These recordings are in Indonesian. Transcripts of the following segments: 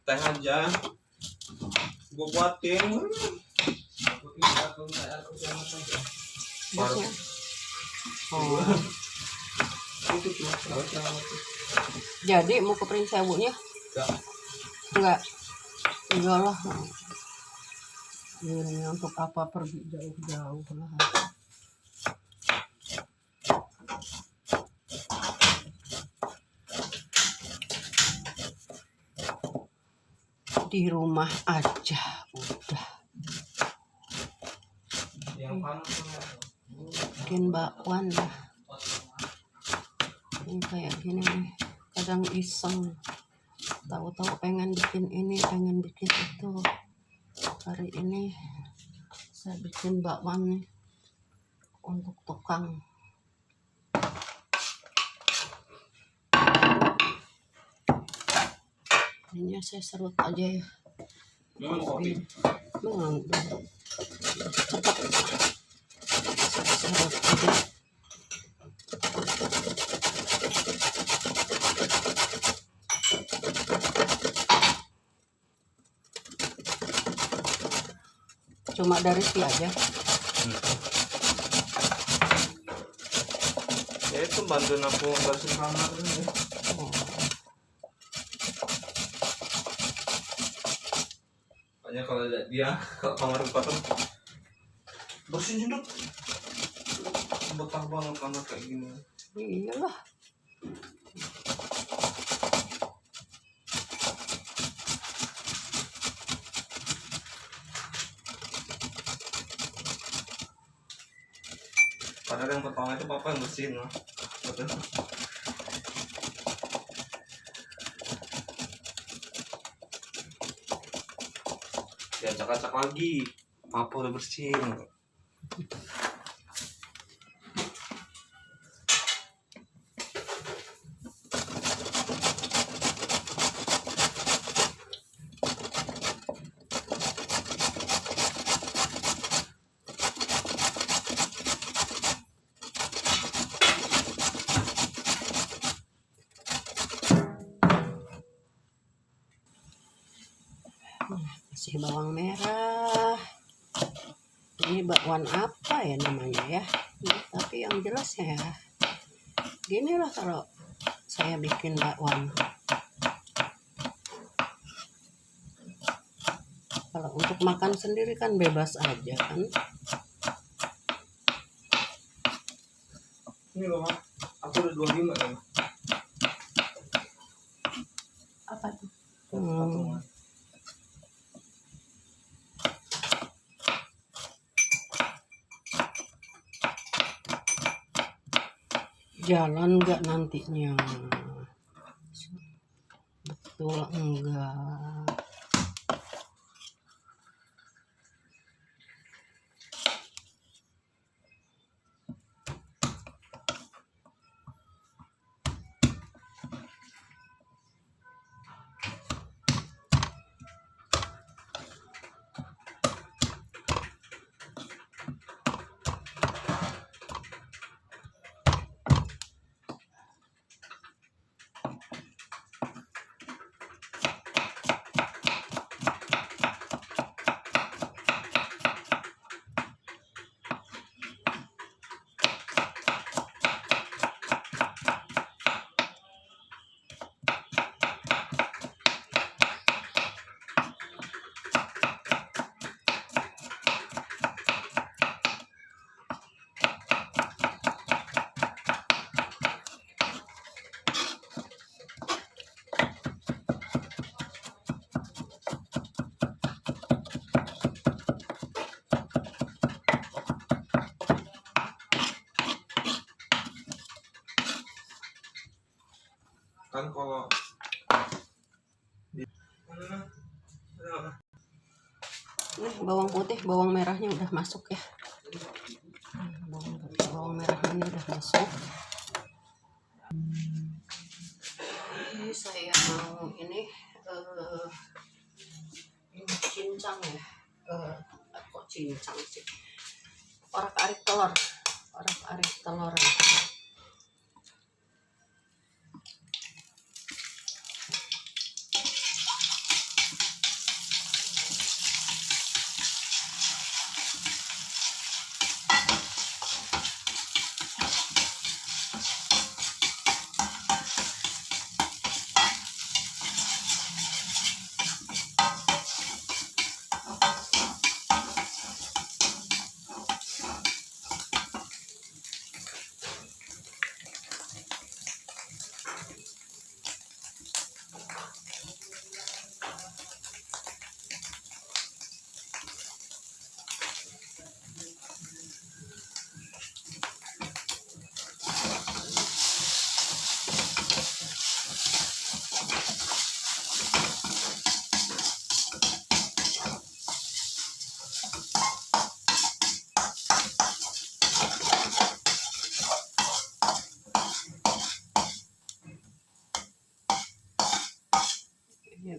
teh aja gue buatin Busnya. Oh. Jadi mau ke Prinsewunya? Enggak. Enggak lah. Ini untuk apa pergi jauh-jauh lah. Di rumah aja udah. Bikin bakwan lah. Ini kayak gini nih. Kadang iseng. Tahu-tahu pengen bikin ini, pengen bikin itu. Hari ini saya bikin bakwan nih untuk tukang. Ini saya serut aja ya. kopi. Cepat. Saya serut aja. Cuma dari sini aja. Ya itu bantuin aku bersihin kamar ini. Makanya kalau ada dia ke kamar kotor bersihin dulu. Betah banget kamar kayak gini. Iyalah. Padahal yang pertama itu papa yang bersihin lah. Betul. Diacak-acak lagi. Papa udah bersihin. Kasih bawang merah. Ini bakwan apa ya namanya ya? Tapi yang jelas ya gini lah kalau saya bikin bakwan. Kalau untuk makan sendiri kan bebas aja kan. Ini loh, Ma. Aku udah 25 ya, Ma. Apa tuh? Patungan. Jalan nggak nantinya? Betul enggak? Kan kalau Nih bawang putih, bawang merahnya udah masuk ya. Bawang merahnya ini udah masuk. Ini saya mau ini cincang ya. Kok cincang sih? Orak-arik telur. Orak-arik telur.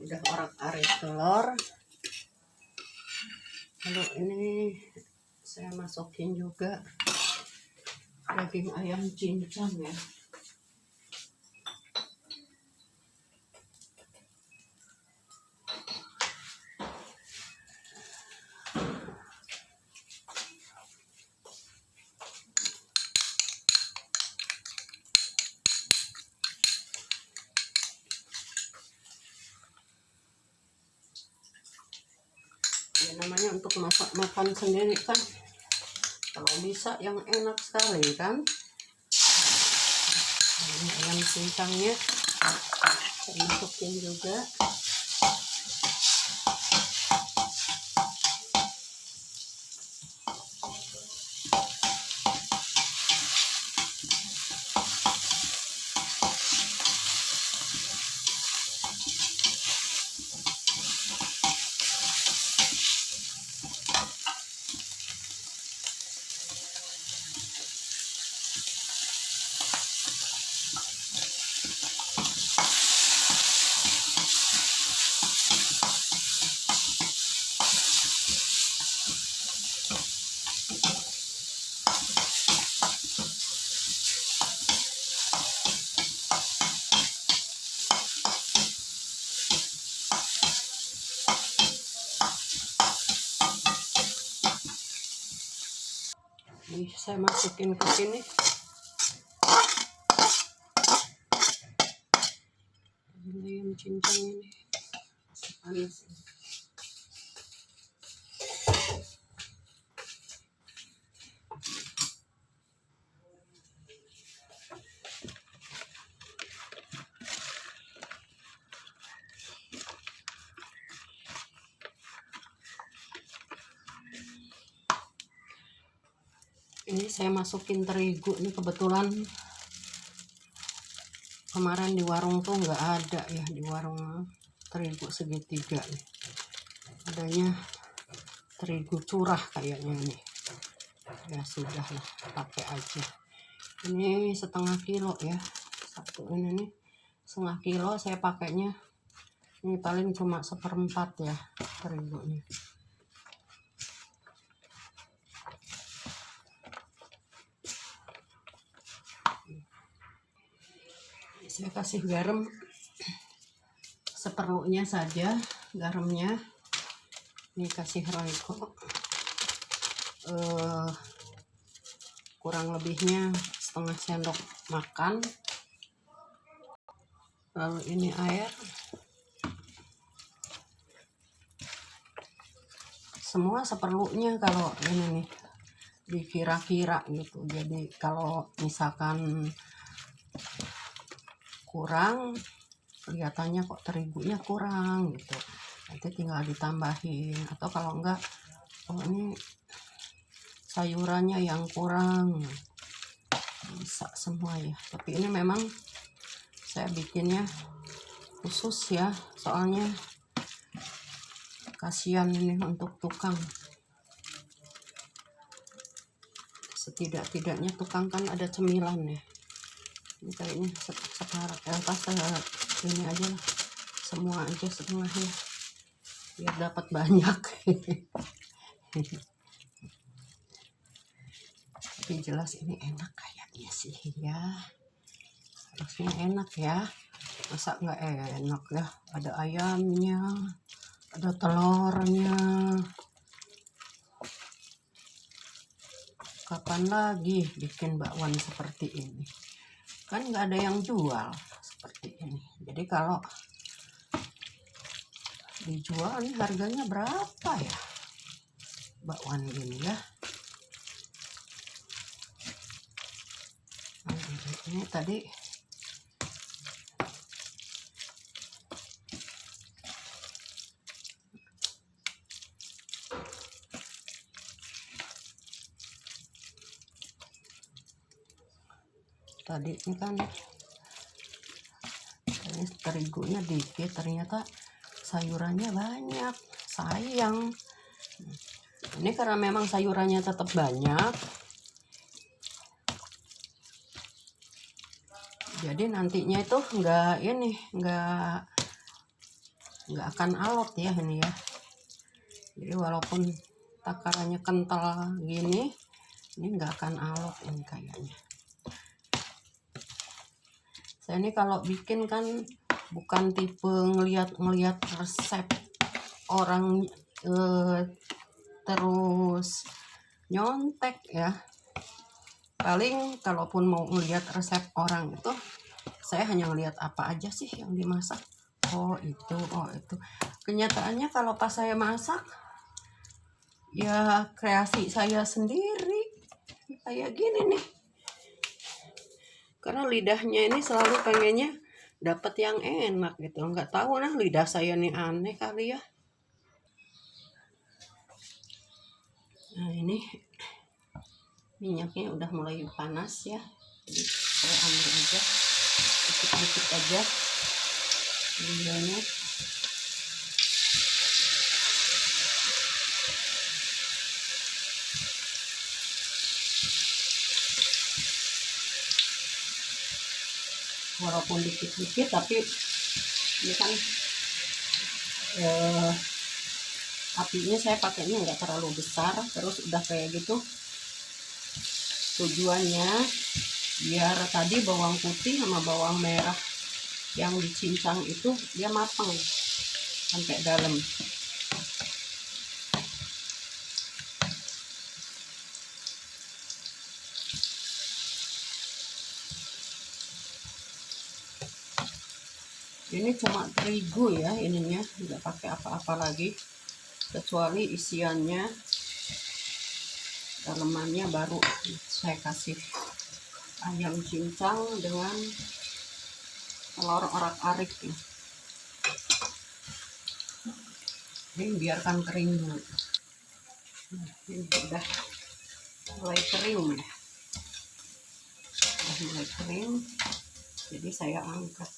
udah orak-arik telur. Lalu ini saya masukin juga daging ayam cincang ya. Ya namanya untuk masak makan sendiri kan, kalau bisa yang enak sekali kan. Ini ayam cincangnya saya masukin juga. Ini saya masukin ke sini. Ayam cincang ini panas. Ini saya masukin terigu nih, kebetulan kemarin di warung tuh nggak ada ya, di warung terigu segitiga nih. Adanya terigu curah kayaknya nih. Ya sudah lah, pakai aja. Ini setengah kilo ya. Satu ini nih setengah kilo, saya pakainya ini paling cuma 1/4 ya terigunya. Saya kasih garam seperlunya saja, garamnya. Ini kasih Royco kurang lebihnya setengah sendok makan. Lalu ini air, semua seperlunya. Kalau ini nih dikira-kira gitu, jadi kalau misalkan kurang, kelihatannya kok terigunya kurang gitu, nanti tinggal ditambahin. Atau kalau enggak, oh ini sayurannya yang kurang, bisa semua ya. Tapi ini memang saya bikinnya khusus ya, soalnya kasihan ini untuk tukang. Setidak-tidaknya tukang kan ada cemilan ya. Ini kayaknya sekarang ini aja lah, semua aja setengahnya biar dapat banyak. Tapi jelas ini enak kayaknya sih ya, harusnya enak ya, masa nggak enak ya. Ada ayamnya, ada telurnya, kapan lagi bikin bakwan seperti ini, kan nggak ada yang jual seperti ini. Jadi kalau dijual ini harganya berapa ya bakwan gini ya. Ini tadi ini kan ini terigunya dikit, ternyata sayurannya banyak, sayang. Ini karena memang sayurannya tetap banyak, jadi nantinya itu enggak nggak akan alot ya ini ya. Jadi walaupun takarannya kental gini, ini nggak akan alot ini kayaknya. Saya ini kalau bikin kan bukan tipe ngeliat resep orang terus nyontek ya. Paling kalaupun mau ngeliat resep orang itu, saya hanya ngeliat apa aja sih yang dimasak. Oh itu. Kenyataannya kalau pas saya masak, ya kreasi saya sendiri. Kayak gini nih. Karena lidahnya ini selalu pengennya dapat yang enak gitu. Nggak tahu nah lidah saya nih aneh kali ya. Nah ini minyaknya udah mulai panas ya. Jadi saya ambil aja dikit-dikit aja minyaknya. Walaupun dikit-dikit tapi ini kan apinya saya pakainya nggak terlalu besar. Terus udah kayak gitu tujuannya biar tadi bawang putih sama bawang merah yang dicincang itu dia matang sampai dalam. Ini cuma terigu ya ininya, nggak pakai apa-apa lagi kecuali isiannya, dalemannya baru saya kasih ayam cincang dengan telur orak-arik ya. Ini biarkan kering dulu. Nah, ini udah mulai kering ya. Udah mulai kering, jadi saya angkat.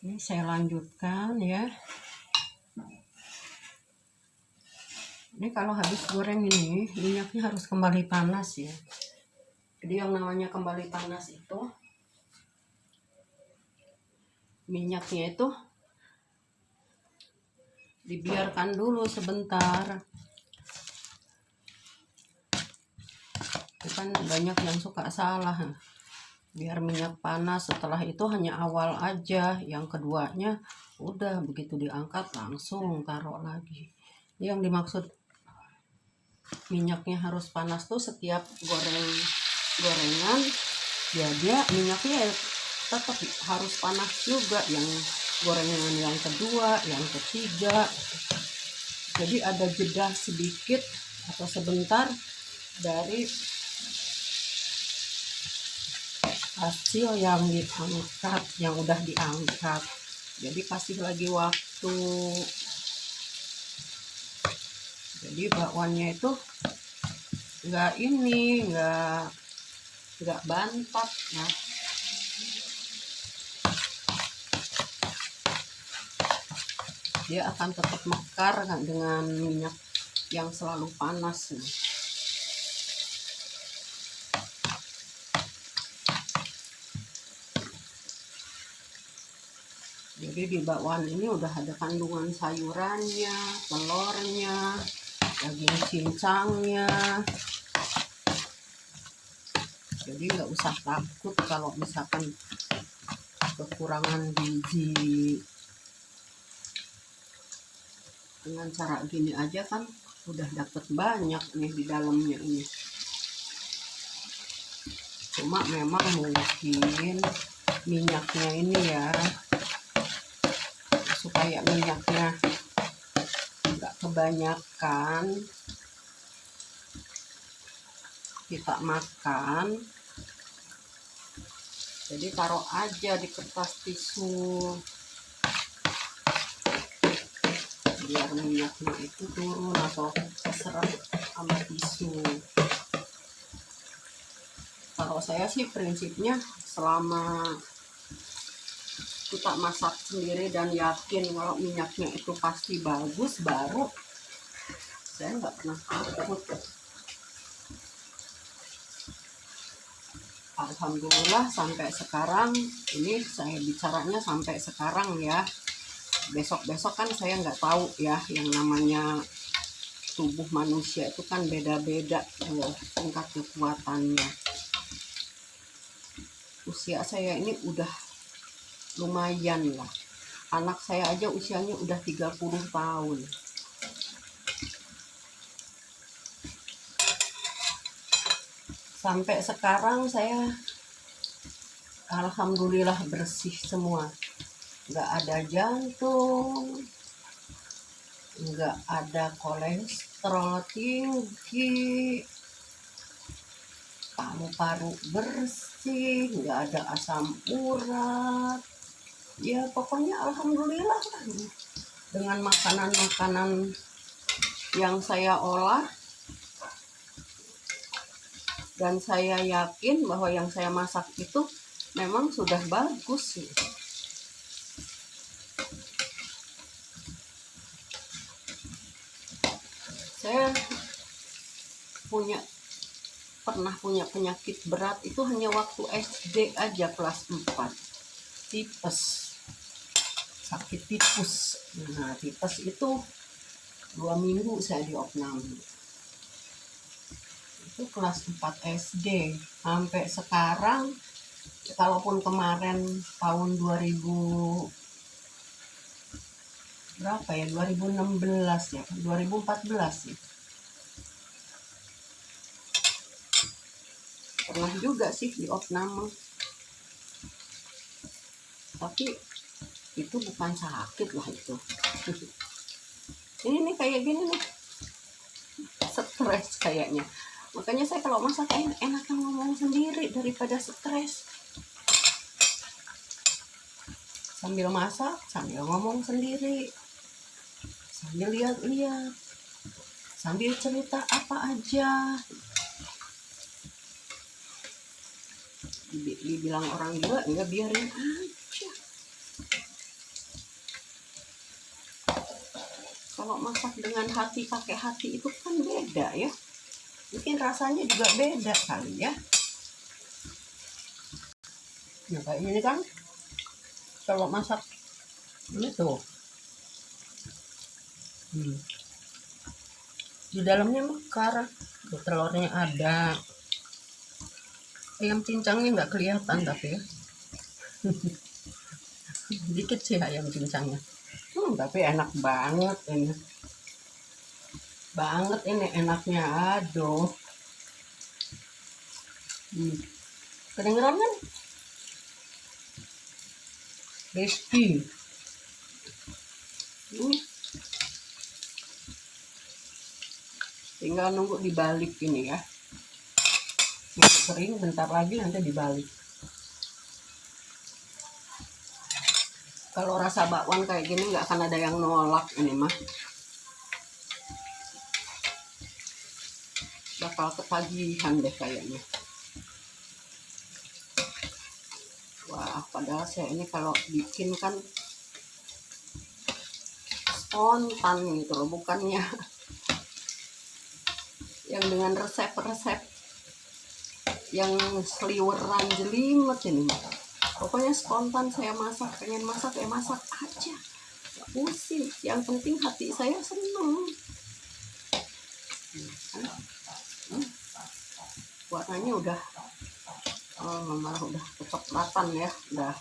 Ini saya lanjutkan ya. Ini kalau habis goreng ini minyaknya harus kembali panas ya. Jadi yang namanya kembali panas itu minyaknya itu dibiarkan dulu sebentar. Itu kan banyak yang suka salah. Biar minyak panas, setelah itu hanya awal aja, yang keduanya udah begitu diangkat langsung taruh lagi. Ini yang dimaksud minyaknya harus panas tuh setiap gorengan ya dia minyaknya tetap harus panas juga, yang gorengan yang kedua, yang ketiga. Jadi ada jeda sedikit atau sebentar dari hasil yang diangkat, yang udah diangkat. Jadi kasih lagi waktu. Jadi bakwannya itu nggak bantat ya. Dia akan tetap mekar dengan minyak yang selalu panas nih. Jadi di bakwan ini udah ada kandungan sayurannya, telurnya, daging cincangnya. Jadi nggak usah takut kalau misalkan kekurangan gizi. Dengan cara gini aja kan udah dapet banyak nih di dalamnya ini. Cuma memang mungkin minyaknya ini ya, supaya minyaknya nggak kebanyakan kita makan, jadi taruh aja di kertas tisu biar minyaknya itu turun atau keserap sama tisu. Kalau saya sih prinsipnya selama kita masak sendiri dan yakin kalau minyaknya itu pasti bagus, baru saya nggak pernah takut. Alhamdulillah sampai sekarang, ini saya bicaranya sampai sekarang ya. Besok-besok kan saya nggak tahu ya, yang namanya tubuh manusia itu kan beda-beda loh tingkat kekuatannya. Usia saya ini udah lumayan lah. Anak saya aja usianya udah 30 tahun. Sampai sekarang saya alhamdulillah bersih semua. Nggak ada jantung, nggak ada kolesterol tinggi, paru-paru bersih, nggak ada asam urat. Ya pokoknya alhamdulillah lah. Dengan makanan-makanan yang saya olah, dan saya yakin bahwa yang saya masak itu memang sudah bagus. Saya pernah punya penyakit berat itu hanya waktu SD aja, kelas 4. Tipes, sakit tipes. Nah, tipes itu 2 minggu saya diopnam. Itu kelas 4 SD. Sampai sekarang, kalaupun kemarin tahun 2000 berapa ya, 2016 ya, 2014 ya, pernah juga sih diopnam, tapi itu bukan sakit lah itu. Ini nih kayak gini nih, stres kayaknya. Makanya saya kalau masak enakan ngomong sendiri daripada stres. Sambil masak, sambil ngomong sendiri, sambil lihat-lihat, sambil cerita apa aja. Dibilang orang gila, enggak, biarin aja. Kalau masak dengan hati, pakai hati itu kan beda ya. Mungkin rasanya juga beda kali ya. Nah kayak ini kan, kalau masak ini tuh, di dalamnya mekar, telurnya ada. Ayam cincangnya nggak kelihatan tapi ya. Dikit sih ayam cincangnya. Tapi enak banget ini. Banget ini enaknya, aduh. Kedengeran kan? Crispy. Tinggal nunggu dibalik ini ya. Nanti kering, bentar lagi nanti dibalik. Kalau rasa bakwan kayak gini nggak akan ada yang nolak ini mah. Bakal ketagihan deh kayaknya. Wah, padahal saya ini kalau bikin kan spontan gitu loh, bukannya yang dengan resep-resep yang seliweran jelimet ini. Pokoknya spontan saya masak, pengen masak ya masak aja, gak pusing. Yang penting hati saya seneng. Warnanya udah malah udah kecoklatan ya, udah.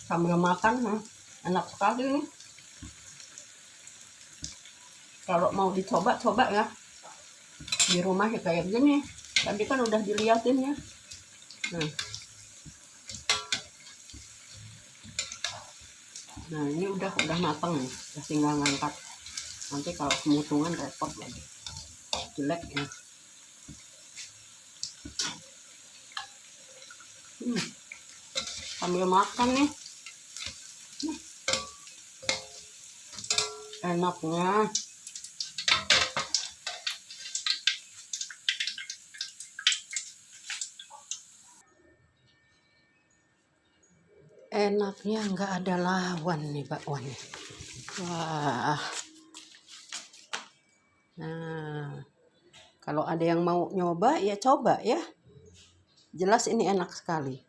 Sambil makan enak sekali nih. Kalau mau dicoba-coba ya di rumah ya kayak gini. Tadi kan udah diliatin ya. Nah ini udah matang nih, udah tinggal ngangkat. Nanti kalau kemutungan repot lagi, jelek ya. Sambil makan nih, enaknya. Enaknya nggak ada lawan nih bakwan. Wah. Nah, kalau ada yang mau nyoba ya coba ya. Jelas ini enak sekali.